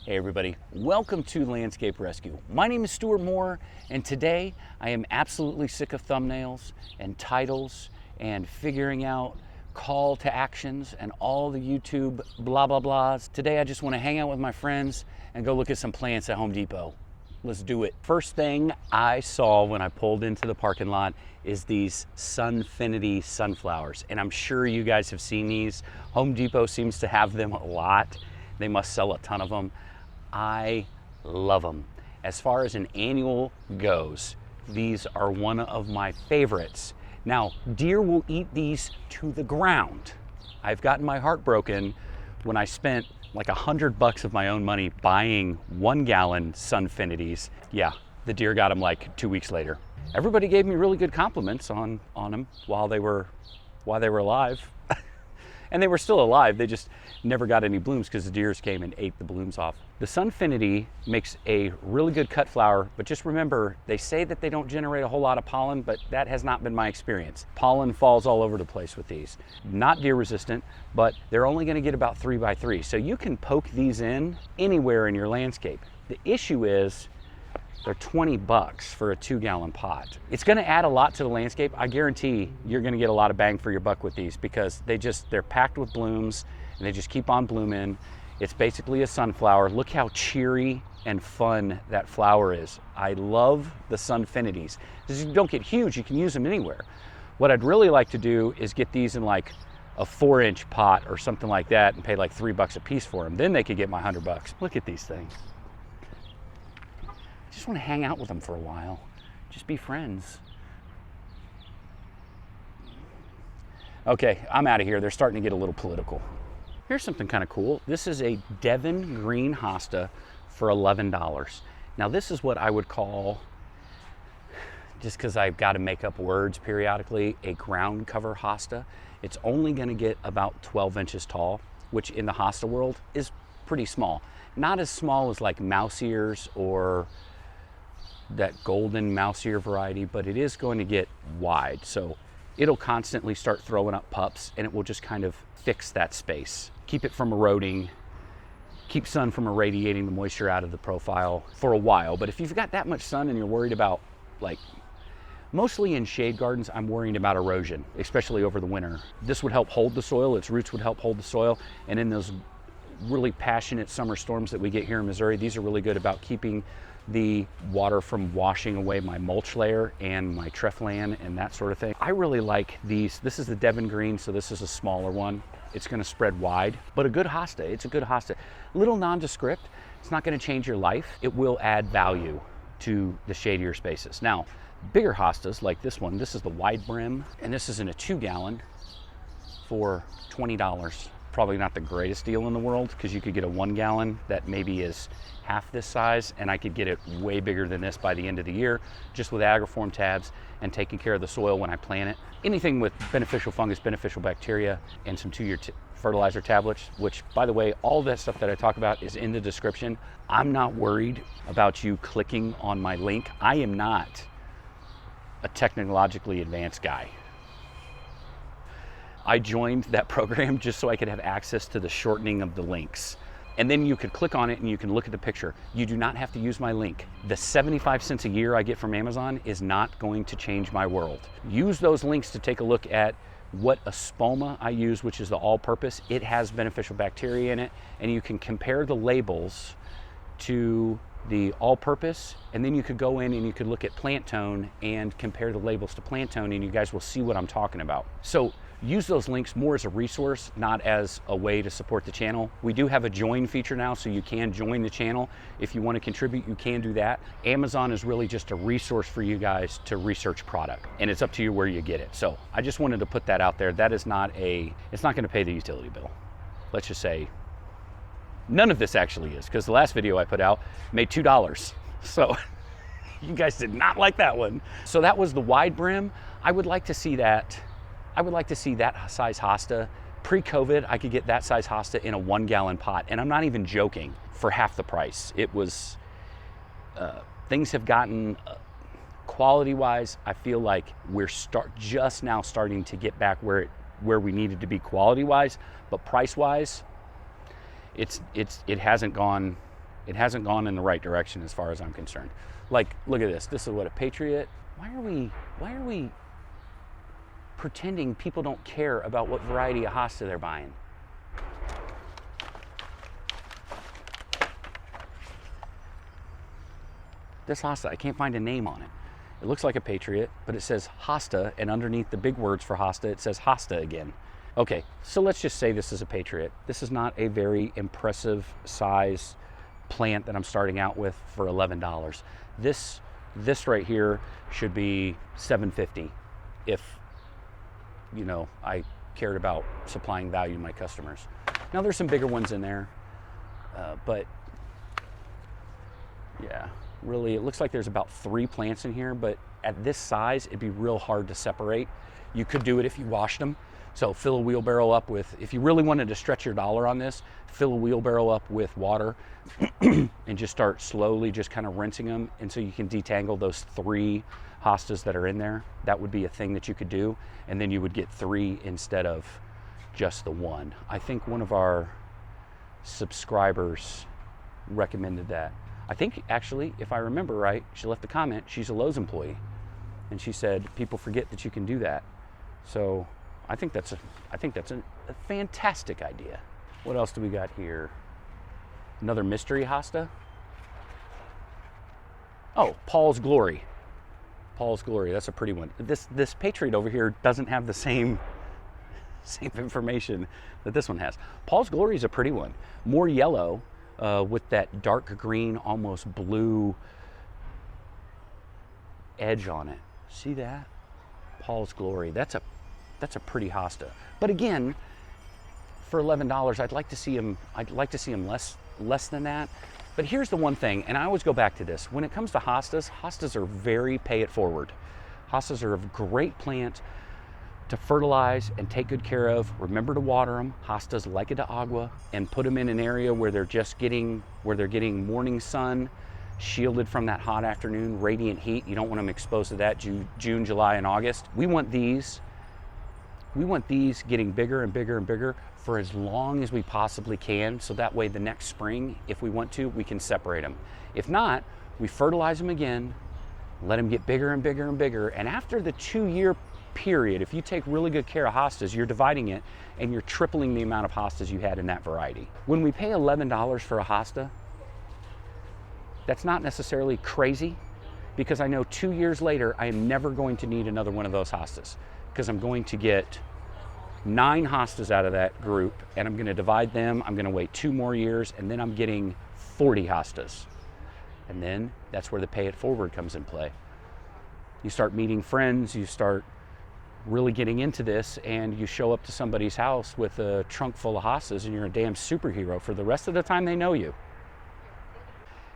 Hey everybody, welcome to Landscape Rescue. My name is Stuart Moore, and today I am absolutely sick of thumbnails and titles and figuring out call to actions and all the YouTube blah blah blahs. Today I just want to hang out with my friends and go look at some plants at Home Depot. Let's do it. First thing I saw when I pulled into the parking lot is these Sunfinity sunflowers, and I'm sure you guys have seen these. Home Depot seems to have them a lot. They must sell a ton of them. I love them. As far as an annual goes, these are one of my favorites. Now, deer will eat these to the ground. I've gotten my heart broken when I spent like $100 of my own money buying 1 gallon Sunfinities. Yeah, the deer got them like 2 weeks later. Everybody gave me really good compliments on them while they were alive. And they were still alive, they just never got any blooms because the deers came and ate the blooms off. The Sunfinity makes a really good cut flower, but just remember, they say that they don't generate a whole lot of pollen, but that has not been my experience. Pollen falls all over the place with these. Not deer resistant, but they're only gonna get about 3 by 3. So you can poke these in anywhere in your landscape. The issue is, they're 20 bucks for a 2 gallon pot. It's gonna add a lot to the landscape. I guarantee you're gonna get a lot of bang for your buck with these because they're packed with blooms and they just keep on blooming. It's basically a sunflower. Look how cheery and fun that flower is. I love the Sunfinities. Because you don't get huge, you can use them anywhere. What I'd really like to do is get these in like a 4-inch pot or something like that and pay like $3 a piece for them. Then they could get my $100. Look at these things. Just want to hang out with them for a while. Just be friends. Okay, I'm out of here. They're starting to get a little political. Here's something kind of cool. This is a Devon Green Hosta for $11. Now this is what I would call, just because I've got to make up words periodically, a ground cover Hosta. It's only going to get about 12 inches tall, which in the Hosta world is pretty small. Not as small as like mouse ears or that golden mouse ear variety, but it is going to get wide. So it'll constantly start throwing up pups and it will just kind of fix that space. Keep it from eroding, keep sun from irradiating the moisture out of the profile for a while. But if you've got that much sun and you're worried about, like, mostly in shade gardens, I'm worried about erosion, especially over the winter. This would help hold the soil, its roots would help hold the soil. And in those really passionate summer storms that we get here in Missouri, these are really good about keeping the water from washing away my mulch layer and my treflan and that sort of thing. I really like these. This is the Devon Green, so this is a smaller one. It's gonna spread wide, but a good hosta. It's a good hosta. Little nondescript. It's not gonna change your life. It will add value to the shadier spaces. Now, bigger hostas like this one, this is the wide brim, and this is in a 2 gallon for $20. Probably not the greatest deal in the world because you could get a 1 gallon that maybe is half this size, and I could get it way bigger than this by the end of the year just with agriform tabs and taking care of the soil when I plant it. Anything with beneficial fungus, beneficial bacteria, and some 2-year fertilizer tablets, which, by the way, all that stuff that I talk about is in the description. I'm not worried about you clicking on my link. I am not a technologically advanced guy. I joined that program just so I could have access to the shortening of the links. And then you could click on it and you can look at the picture. You do not have to use my link. The 75 cents a year I get from Amazon is not going to change my world. Use those links to take a look at what espoma I use, which is the all-purpose. It has beneficial bacteria in it, and you can compare the labels to the all-purpose, and then you could go in and you could look at plant tone and compare the labels to plant tone, and you guys will see what I'm talking about. So use those links more as a resource, not as a way to support the channel. We do have a join feature now, so you can join the channel. If you want to contribute, you can do that. Amazon is really just a resource for you guys to research product, and it's up to you where you get it. So I just wanted to put that out there. That is not it's not going to pay the utility bill. Let's just say none of this actually is, because the last video I put out made $2. So you guys did not like that one. So that was the wide brim. I would like to see that. I would like to see that size hosta. Pre-COVID, I could get that size hosta in a 1 gallon pot, and I'm not even joking, for half the price. It was, things have gotten, quality-wise, I feel like we're just now starting to get back where we needed to be quality-wise, but price-wise, it hasn't gone It hasn't gone in the right direction as far as I'm concerned. Like, look at this. This is what, a Patriot? Why are we pretending people don't care about what variety of Hosta they're buying? This Hosta, I can't find a name on it. It looks like a Patriot, but it says Hosta, and underneath the big words for Hosta, it says Hosta again. Okay, so let's just say this is a Patriot. This is not a very impressive size plant that I'm starting out with for $11. This right here should be $7.50 if, you know, I cared about supplying value to my customers. Now there's some bigger ones in there, but yeah, really, it looks like there's about 3 plants in here, but at this size, it'd be real hard to separate. You could do it if you washed them. So fill a wheelbarrow up with, if you really wanted to stretch your dollar on this, fill a wheelbarrow up with water and just start slowly just kind of rinsing them. And so you can detangle those 3 hostas that are in there. That would be a thing that you could do. And then you would get 3 instead of just the 1. I think one of our subscribers recommended that. I think actually, if I remember right, she left a comment. She's a Lowe's employee. And she said, people forget that you can do that. So I think that's a fantastic idea. What else do we got here? Another mystery Hosta. Oh, Paul's Glory. Paul's Glory, that's a pretty one. This Patriot over here doesn't have the same information that this one has. Paul's Glory is a pretty one. More yellow with that dark green, almost blue edge on it. See that? Paul's Glory. That's a pretty Hosta. But again, for $11, I'd like to see him less than that. But here's the one thing, and I always go back to this. When it comes to hostas, hostas are very pay it forward. Hostas are a great plant to fertilize and take good care of. Remember to water them. Hostas like it to agua, and put them in an area where they're getting morning sun, shielded from that hot afternoon, radiant heat. You don't want them exposed to that June, July, and August. We want these getting bigger and bigger and bigger for as long as we possibly can, so that way the next spring, if we want to, we can separate them. If not, we fertilize them again, let them get bigger and bigger and bigger, and after the 2-year period, if you take really good care of hostas, you're dividing it and you're tripling the amount of hostas you had in that variety. When we pay $11 for a hosta, that's not necessarily crazy, because I know 2 years later, I am never going to need another one of those hostas, because I'm going to get 9 hostas out of that group, and I'm going to divide them. I'm going to wait 2 more years, and then I'm getting 40 hostas. And then that's where the pay it forward comes in play. You start meeting friends, you start really getting into this, and you show up to somebody's house with a trunk full of hostas, and you're a damn superhero for the rest of the time they know you.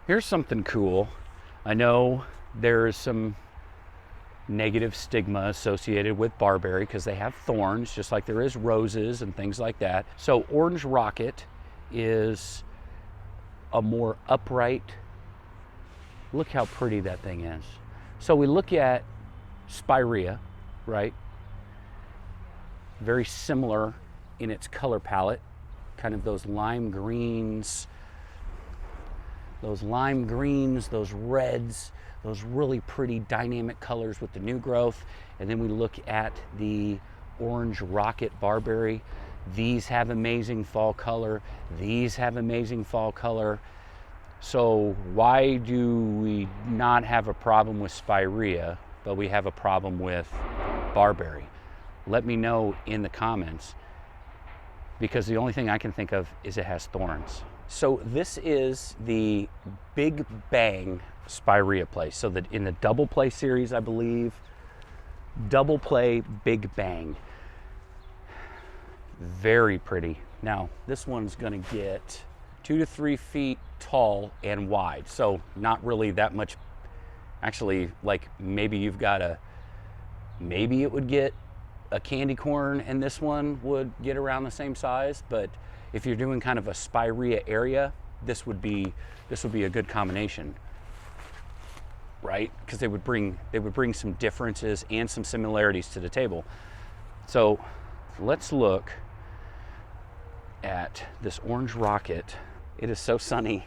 Here's something cool. I know there is some negative stigma associated with barberry because they have thorns, just like there is roses and things like that. So Orange Rocket is a more upright, look how pretty that thing is. So we look at Spirea, right? Very similar in its color palette, kind of those lime greens, those reds, those really pretty dynamic colors with the new growth. And then we look at the Orange Rocket Barberry. These have amazing fall color. These have amazing fall color. So why do we not have a problem with Spirea, but we have a problem with Barberry? Let me know in the comments, because the only thing I can think of is it has thorns. So this is the Big Bang Spirea play. So that in the double play series, I believe, double play Big Bang. Very pretty. Now this one's gonna get 2 to 3 feet tall and wide. So not really that much, actually, like maybe it would get a candy corn, and this one would get around the same size. But if you're doing kind of a Spirea area, this would be a good combination, right? Because they would bring some differences and some similarities to the table. So let's look at this Orange Rocket. It is so sunny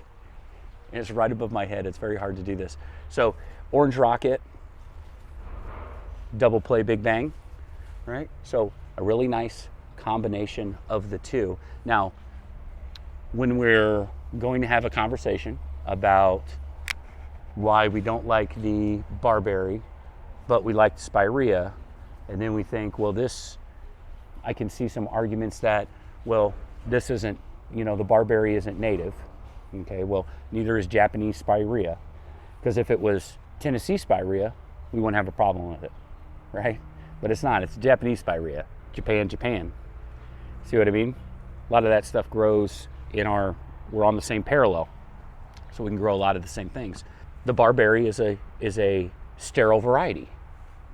and it's right above my head. It's very hard to do this. So Orange Rocket, Double Play Big Bang, right? So a really nice combination of the two. Now, when we're going to have a conversation about why we don't like the barberry, but we like the spirea, and then we think, well, this, I can see some arguments that, well, this isn't, you know, the barberry isn't native. Okay, well, neither is Japanese spirea, because if it was Tennessee spirea, we wouldn't have a problem with it, right? But it's not. It's Japanese spirea. Japan. See what I mean? A lot of that stuff grows in we're on the same parallel, so we can grow a lot of the same things. The barberry is a sterile variety,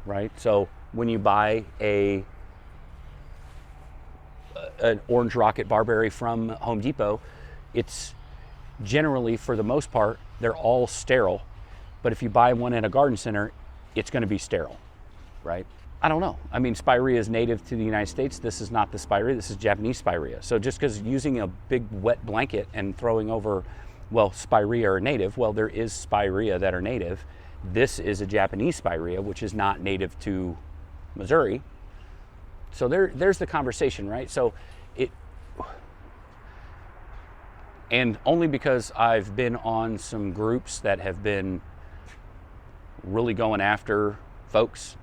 right? So when you buy an Orange Rocket barberry from Home Depot, it's generally, for the most part, they're all sterile. But if you buy one in a garden center, it's going to be sterile, right? I don't know. I mean, spirea is native to the United States. This is not the spirea. This is Japanese spirea. So just because using a big wet blanket and throwing over, well, spirea are native. Well, there is spirea that are native. This is a Japanese spirea, which is not native to Missouri. So there's the conversation, right? So and only because I've been on some groups that have been really going after folks,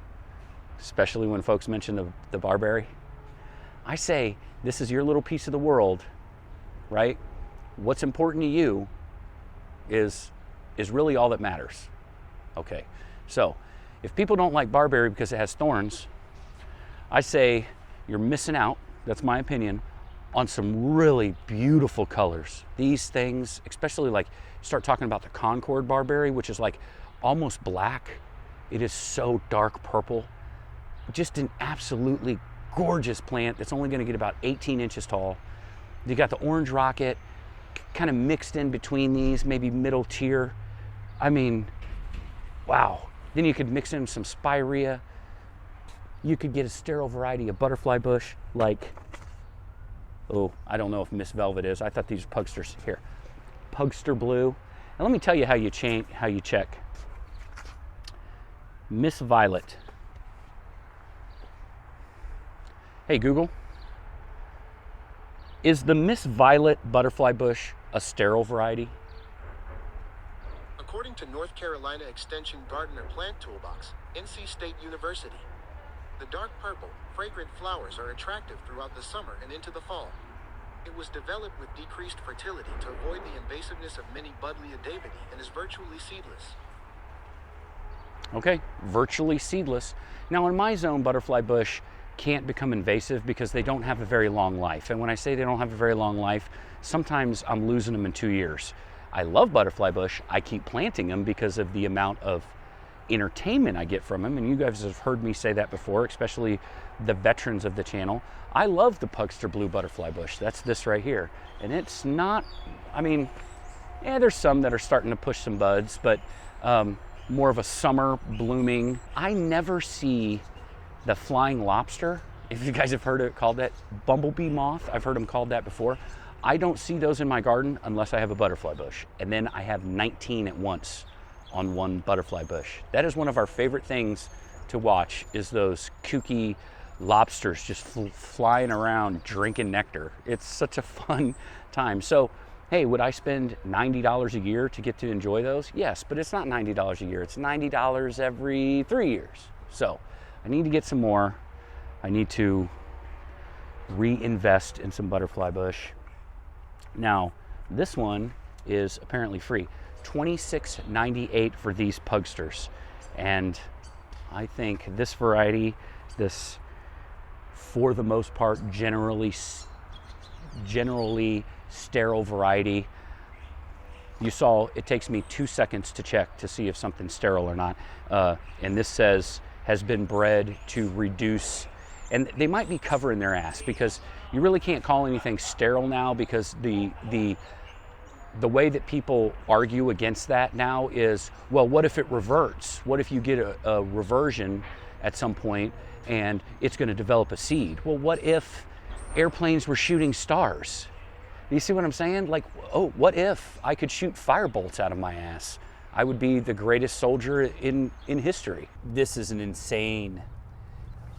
especially when folks mention the barberry, I say, this is your little piece of the world, right? What's important to you is really all that matters. Okay, so if people don't like barberry because it has thorns, I say you're missing out, that's my opinion, on some really beautiful colors. These things, especially like, start talking about the Concord barberry, which is like almost black. It is so dark purple. Just an absolutely gorgeous plant that's only gonna get about 18 inches tall. You got the Orange Rocket kind of mixed in between these, maybe middle tier. I mean, wow. Then you could mix in some spirea. You could get a sterile variety of butterfly bush, like, oh, I don't know if Miss Velvet is. I thought these were Pugsters. Here, Pugster Blue. And let me tell you how you check. Miss Violet. Hey Google, is the Miss Violet butterfly bush a sterile variety? According to North Carolina Extension Gardener Plant Toolbox, NC State University, the dark purple, fragrant flowers are attractive throughout the summer and into the fall. It was developed with decreased fertility to avoid the invasiveness of many Buddleia davidi and is virtually seedless. Okay, virtually seedless. Now in my zone, butterfly bush can't become invasive because they don't have a very long life. And when I say they don't have a very long life, sometimes I'm losing them in 2 years. I love butterfly bush. I keep planting them because of the amount of entertainment I get from them. And you guys have heard me say that before, especially the veterans of the channel. I love the Pugster Blue butterfly bush. That's this right here. And it's not, I mean, yeah, there's some that are starting to push some buds, but more of a summer blooming. I never see the flying lobster, if you guys have heard it called that, bumblebee moth. I've heard them called that before. I don't see those in my garden unless I have a butterfly bush. And then I have 19 at once on one butterfly bush. That is one of our favorite things to watch, is those kooky lobsters just flying around drinking nectar. It's such a fun time. So, hey, would I spend $90 a year to get to enjoy those? Yes, but it's not $90 a year. It's $90 every 3 years. So I need to get some more. I need to reinvest in some butterfly bush. Now, this one is apparently free. $26.98 for these Pugsters. And I think this variety, this, for the most part, generally sterile variety, you saw it takes me 2 seconds to check to see if something's sterile or not. And this says has been bred to reduce, and they might be covering their ass, because you really can't call anything sterile now, because the way that people argue against that now is, well, what if it reverts? What if you get a reversion at some point and it's going to develop a seed? Well, what if airplanes were shooting stars? You see what I'm saying? Like, oh, what if I could shoot fire bolts out of my ass? I would be the greatest soldier in history. This is an insane,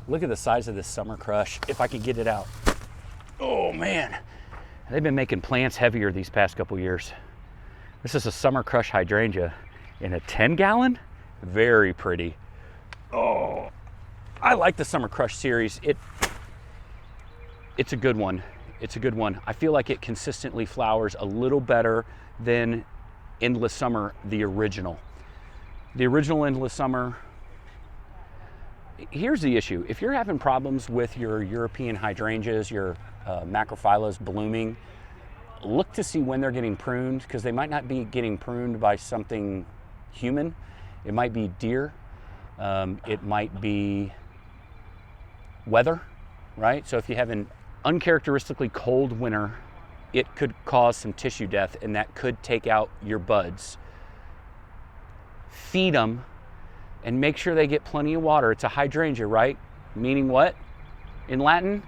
look at the size of this Summer Crush, if I could get it out. Oh man, they've been making plants heavier these past couple years. This is a Summer Crush Hydrangea in a 10-gallon. Very pretty. Oh, I like the Summer Crush series. It's a good one. It's a good one. I feel like it consistently flowers a little better than Endless Summer, the original. The original Endless Summer, here's the issue. If you're having problems with your European hydrangeas, your macrophyllus blooming, look to see when they're getting pruned, because they might not be getting pruned by something human. It might be deer. It might be weather, right? So if you have an uncharacteristically cold winter, it could cause some tissue death, and that could take out your buds. Feed them and make sure they get plenty of water. It's a hydrangea, right? Meaning what? In Latin,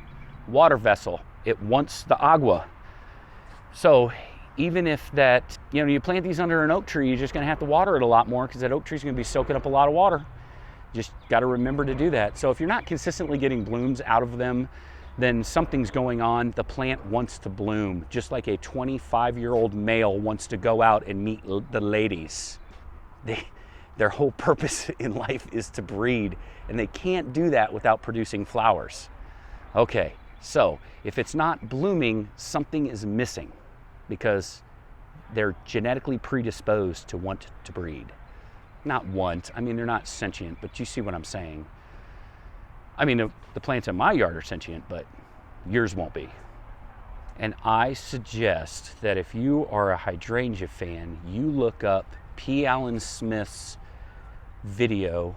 water vessel. It wants the agua. So even if that, you plant these under an oak tree, you're just gonna have to water it a lot more, because that oak tree's gonna be soaking up a lot of water. Just gotta remember to do that. So if you're not consistently getting blooms out of them, then something's going on. The plant wants to bloom, just like a 25-year-old male wants to go out and meet the ladies. Their whole purpose in life is to breed, and they can't do that without producing flowers. Okay, so if it's not blooming, something is missing, because they're genetically predisposed to want to breed. Not want, I mean, they're not sentient, but you see what I'm saying. I mean, the plants in my yard are sentient, but yours won't be. And I suggest that if you are a hydrangea fan, you look up P. Allen Smith's video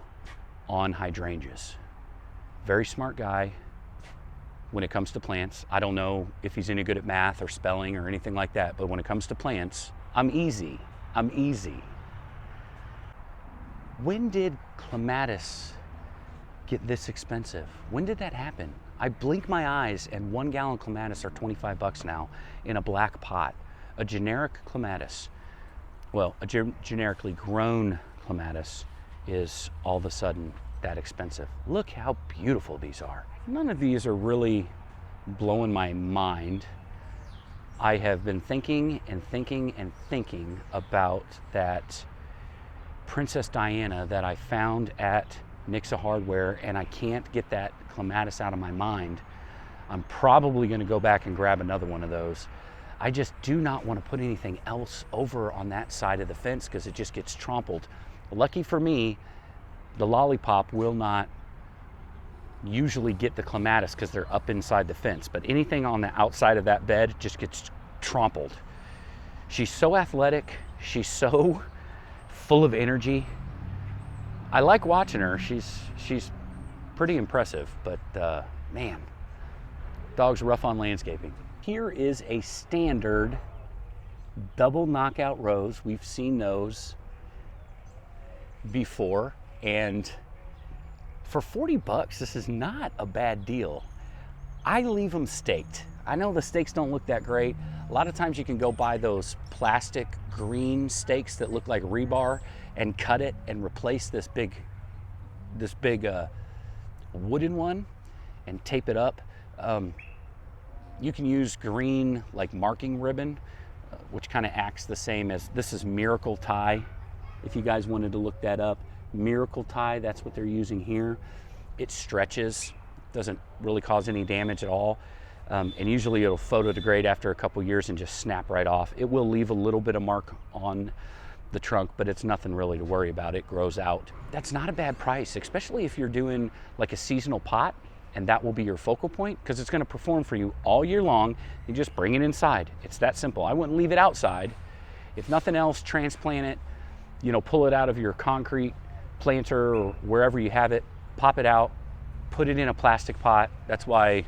on hydrangeas. Very smart guy when it comes to plants. I don't know if he's any good at math or spelling or anything like that, but when it comes to plants, I'm easy. When did clematis get this expensive? When did that happen? I blink my eyes and 1 gallon clematis are 25 bucks now in a black pot. A generic clematis, well, a generically grown clematis is all of a sudden that expensive. Look how beautiful these are. None of these are really blowing my mind. I have been thinking about that Princess Diana that I found at Nixa Hardware, and I can't get that clematis out of my mind. I'm probably going to go back and grab another one of those. I just do not want to put anything else over on that side of the fence, because it just gets trampled. Lucky for me, the lollipop will not usually get the clematis because they're up inside the fence, but anything on the outside of that bed just gets trampled. She's so athletic. She's so full of energy. I like watching her. She's pretty impressive, but man, dog's rough on landscaping. Here is a standard double knockout rose. We've seen those before, and for 40 bucks, this is not a bad deal. I leave them staked. I know the stakes don't look that great. A lot of times you can go buy those plastic green stakes that look like rebar and cut it and replace this big wooden one and tape it up. You can use green like marking ribbon, which kind of acts the same as, this is Miracle Tie. If you guys wanted to look that up, Miracle Tie, that's what they're using here. It stretches, doesn't really cause any damage at all. And usually it'll photodegrade after a couple years and just snap right off. It will leave a little bit of mark on the trunk, but it's nothing really to worry about. It grows out. That's not a bad price, especially if you're doing like a seasonal pot, and that will be your focal point, because it's going to perform for you all year long. You just bring it inside. It's that simple. I wouldn't leave it outside. If nothing else, transplant it, pull it out of your concrete planter or wherever you have it, pop it out, put it in a plastic pot. That's why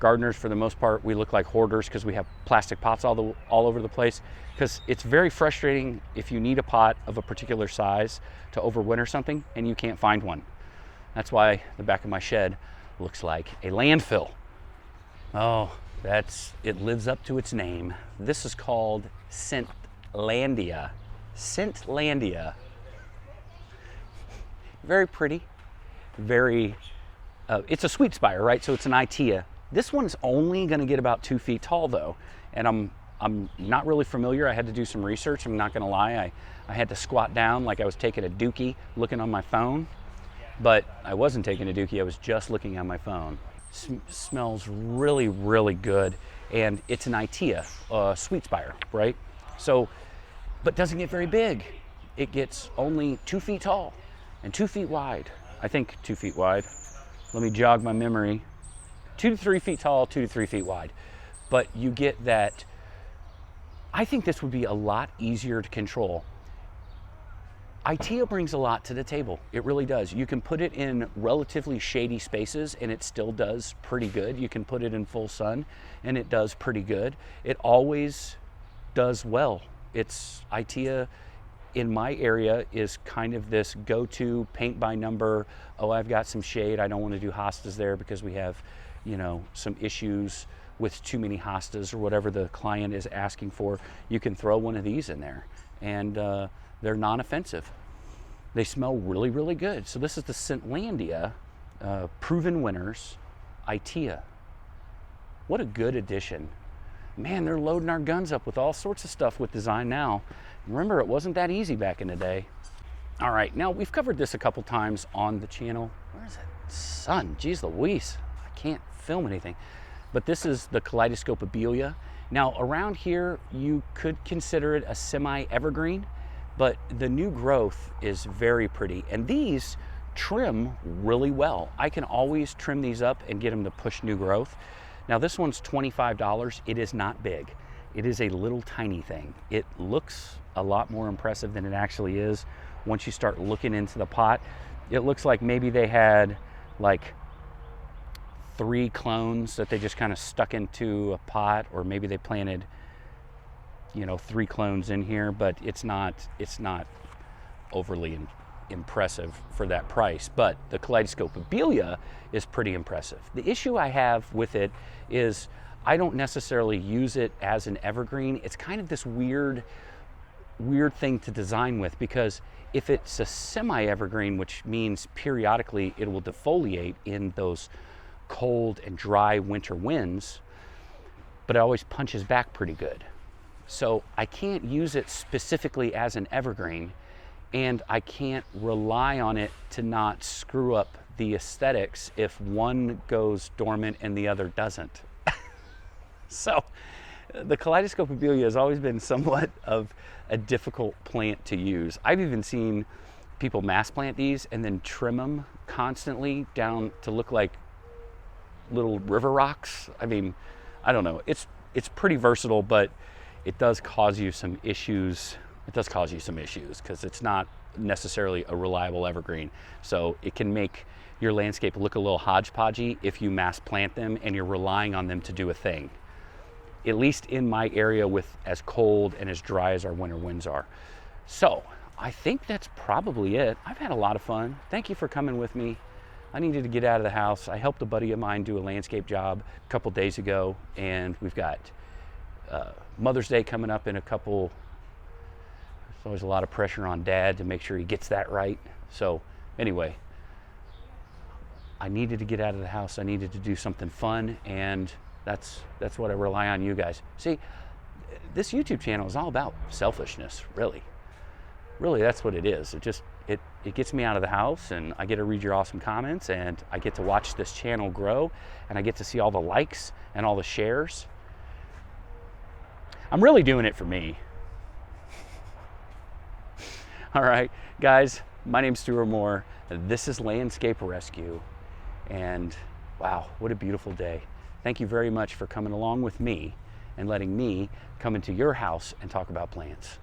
gardeners, for the most part, we look like hoarders, because we have plastic pots all over the place, because it's very frustrating if you need a pot of a particular size to overwinter something and you can't find one. That's why the back of my shed looks like a landfill. Oh, It lives up to its name. This is called Scentlandia. Scentlandia. Very pretty, very, it's a sweet spire, right? So it's an Itea. This one's only gonna get about 2 feet tall though. And I'm not really familiar. I had to do some research, I'm not gonna lie. I had to squat down like I was taking a dookie looking on my phone, but I wasn't taking a dookie, I was just looking on my phone. Smells really, really good. And it's an Itea, sweet spire, right? So, but doesn't get very big. It gets only 2 feet tall and 2 feet wide. I think 2 feet wide. Let me jog my memory. 2 to 3 feet tall, 2 to 3 feet wide. But you get that, I think this would be a lot easier to control. Itea brings a lot to the table. It really does. You can put it in relatively shady spaces and it still does pretty good. You can put it in full sun and it does pretty good. It always does well. It's Itea in my area is kind of this go-to paint by number. Oh, I've got some shade. I don't want to do hostas there because we have, you know, some issues with too many hostas or whatever the client is asking for. You can throw one of these in there and they're non-offensive. They smell really, really good. So this is the Scentlandia Proven Winners Itea. What a good addition. Man, they're loading our guns up with all sorts of stuff with design now. Remember, it wasn't that easy back in the day. All right, now we've covered this a couple times on the channel. Where's that sun? Geez Louise, I can't film anything. But this is the Kaleidoscope Abelia. Now around here, you could consider it a semi-evergreen, but the new growth is very pretty. And these trim really well. I can always trim these up and get them to push new growth. Now this one's $25. It is not big. It is a little tiny thing. It looks a lot more impressive than it actually is. Once you start looking into the pot, it looks like maybe they had like 3 clones that they just kind of stuck into a pot, or maybe they planted, you know, 3 clones in here, but it's not overly impressive for that price. But the Kaleidoscope Abelia is pretty impressive. The issue I have with it is I don't necessarily use it as an evergreen. It's kind of this weird thing to design with, because if it's a semi-evergreen, which means periodically it will defoliate in those cold and dry winter winds, but it always punches back pretty good. So I can't use it specifically as an evergreen, and I can't rely on it to not screw up the aesthetics if one goes dormant and the other doesn't. So the Kaleidoscope Abelia has always been somewhat of a difficult plant to use. I've even seen people mass plant these and then trim them constantly down to look like little river rocks. I mean, I don't know. It's pretty versatile, but it does cause you some issues. It does cause you some issues because it's not necessarily a reliable evergreen. So it can make your landscape look a little hodgepodgey if you mass plant them and you're relying on them to do a thing. At least in my area with as cold and as dry as our winter winds are. So I think that's probably it. I've had a lot of fun. Thank you for coming with me. I needed to get out of the house. I helped a buddy of mine do a landscape job a couple days ago, and we've got Mother's Day coming up in a couple. There's always a lot of pressure on Dad to make sure he gets that right. So anyway, I needed to get out of the house. I needed to do something fun, and that's what I rely on you guys. See, this YouTube channel is all about selfishness, really. Really, that's what it is. It gets me out of the house, and I get to read your awesome comments, and I get to watch this channel grow, and I get to see all the likes and all the shares. I'm really doing it for me. All right, guys, my name's Stuart Moore. This is Landscape Rescue, and wow, what a beautiful day. Thank you very much for coming along with me and letting me come into your house and talk about plants.